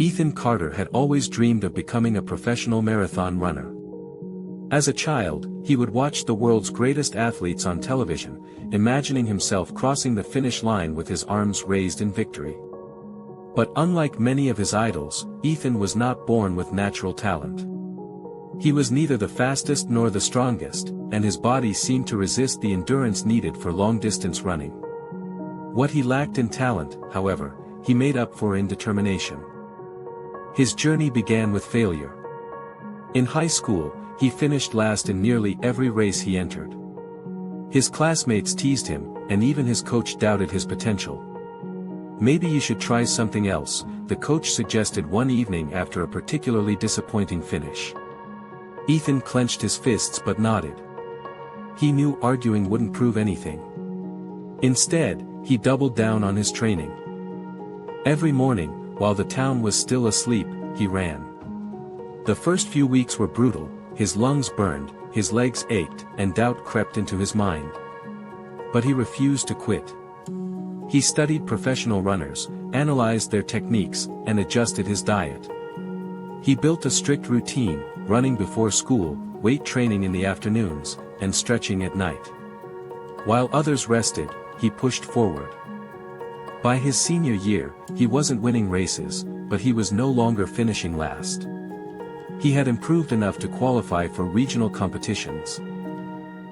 Ethan Carter had always dreamed of becoming a professional marathon runner. As a child, he would watch the world's greatest athletes on television, imagining himself crossing the finish line with his arms raised in victory. But unlike many of his idols, Ethan was not born with natural talent. He was neither the fastest nor the strongest, and his body seemed to resist the endurance needed for long-distance running. What he lacked in talent, however, he made up for in determination. His journey began with failure. In high school, he finished last in nearly every race he entered. His classmates teased him, and even his coach doubted his potential. "Maybe you should try something else," the coach suggested one evening after a particularly disappointing finish. Ethan clenched his fists but nodded. He knew arguing wouldn't prove anything. Instead, he doubled down on his training. Every morning, while the town was still asleep, he ran. The first few weeks were brutal. His lungs burned, his legs ached, and doubt crept into his mind. But he refused to quit. He studied professional runners, analyzed their techniques, and adjusted his diet. He built a strict routine, running before school, weight training in the afternoons, and stretching at night. While others rested, he pushed forward. By his senior year, he wasn't winning races, but he was no longer finishing last. He had improved enough to qualify for regional competitions.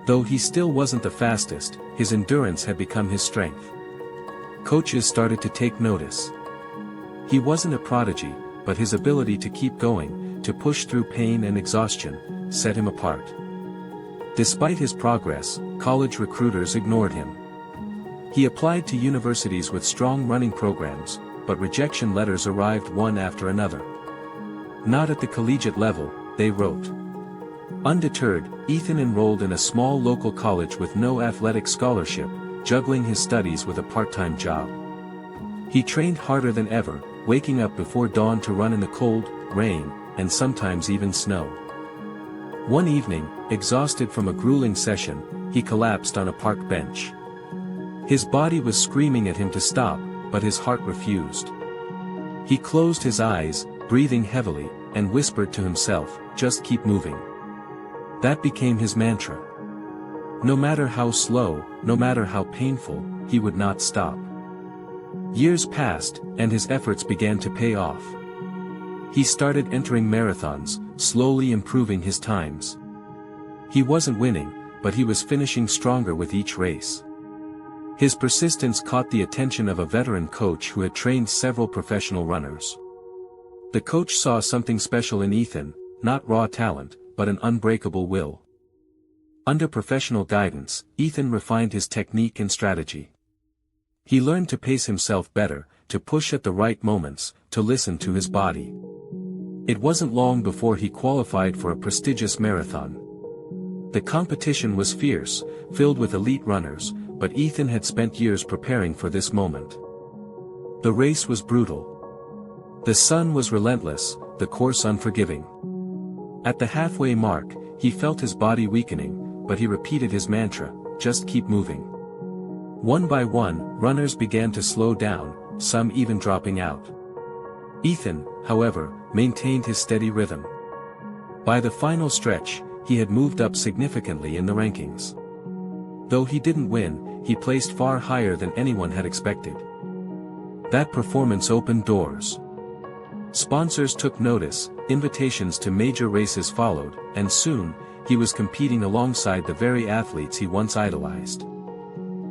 Though he still wasn't the fastest, his endurance had become his strength. Coaches started to take notice. He wasn't a prodigy, but his ability to keep going, to push through pain and exhaustion, set him apart. Despite his progress, college recruiters ignored him. He applied to universities with strong running programs, but rejection letters arrived one after another. Not at the collegiate level, they wrote. Undeterred, Ethan enrolled in a small local college with no athletic scholarship, juggling his studies with a part-time job. He trained harder than ever, waking up before dawn to run in the cold, rain, and sometimes even snow. One evening, exhausted from a grueling session, he collapsed on a park bench. His body was screaming at him to stop, but his heart refused. He closed his eyes, breathing heavily, and whispered to himself, "Just keep moving." That became his mantra. No matter how slow, no matter how painful, he would not stop. Years passed, and his efforts began to pay off. He started entering marathons, slowly improving his times. He wasn't winning, but he was finishing stronger with each race. His persistence caught the attention of a veteran coach who had trained several professional runners. The coach saw something special in Ethan, not raw talent, but an unbreakable will. Under professional guidance, Ethan refined his technique and strategy. He learned to pace himself better, to push at the right moments, to listen to his body. It wasn't long before he qualified for a prestigious marathon. The competition was fierce, filled with elite runners, but Ethan had spent years preparing for this moment. The race was brutal. The sun was relentless, the course unforgiving. At the halfway mark, he felt his body weakening, but he repeated his mantra, "Just keep moving." One by one, runners began to slow down, some even dropping out. Ethan, however, maintained his steady rhythm. By the final stretch, he had moved up significantly in the rankings. Though he didn't win, he placed far higher than anyone had expected. That performance opened doors. Sponsors took notice, invitations to major races followed, and soon, he was competing alongside the very athletes he once idolized.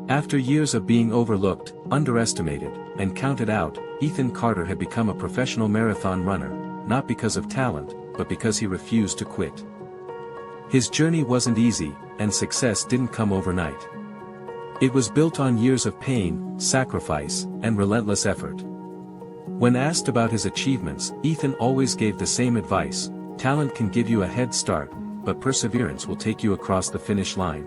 After years of being overlooked, underestimated, and counted out, Ethan Carter had become a professional marathon runner, not because of talent, but because he refused to quit. His journey wasn't easy, and success didn't come overnight. It was built on years of pain, sacrifice, and relentless effort. When asked about his achievements, Ethan always gave the same advice: talent can give you a head start, but perseverance will take you across the finish line.